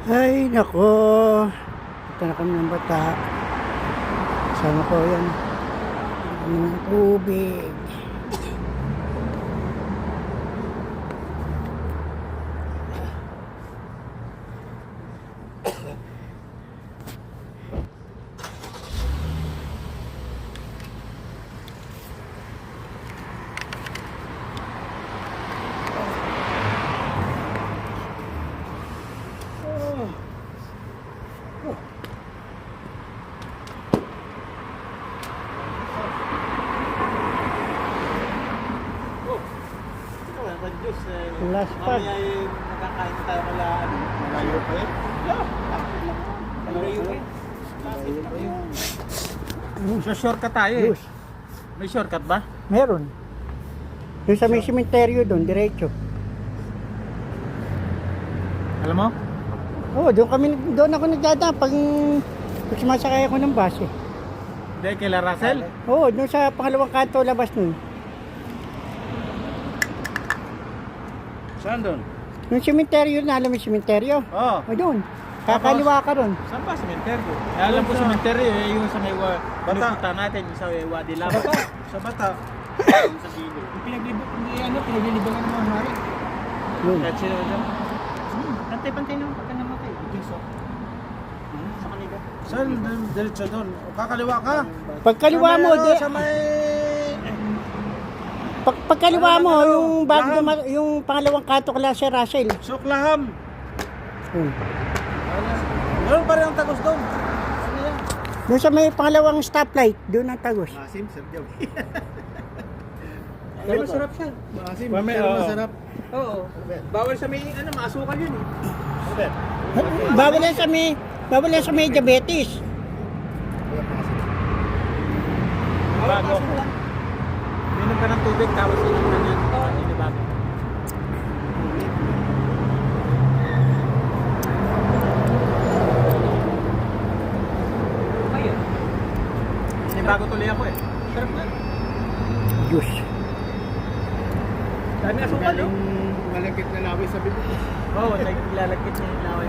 Ay, nako. Ito na kami ng bata. Kasama ko yan. Ano ng tubig. Last part. Mamaya nakakain na tayo kala ano. Malayo pa yun? Malayo pa yun. So shortcut tayo eh. Luz. May shortcut ba? Meron. Yung sa may simenteryo doon, diretso. Alam mo? Oo, doon ako nagdadaan pag sumasakay ako ng bus eh. Hindi, kila Russell? Oo, doon sa pangalawang kanto labas nun. Saan doon? Yung simenteryo na, alam mo yung simenteryo? Oo. O doon, kakaliwa ka ron. Saan ba? Sementeryo. Alam ko sementeryo eh, yung sa may pinupunta natin, yung sa Wadi Lama. Sa Bata. Sa Gilo. Pinaglilibangan ng mga hari. Yun. Kahit sino dyan. Pantay-pantay naman pagka namatay. Diyos o. Sa kanila. Saan? Diretso doon. O, kakaliwa ka? Pagkaliwa mo, Sa may... pagkaliwa mo, yung bago yung pangalawang kanto kala si Russell. Suklaham. Yun. Meron pa rin ang tagos doon. Doon sa may pangalawang stoplight, doon ang tagos. Masim, Sir Joe. Pero masarap siya. Masim, Mami, pero oo. masarap. Oo. Bawal sa may, maasukal yun eh. Bawal yan sa may diabetes. Bago. Minom ka ng tubig, tapos inom ka ng bago. Ayun. Bago tuloy ako eh. Sarap na. Diyos. Dami asukal no? Malagkit na laway sa bibig. Oo, naglalagkit niya yung laway.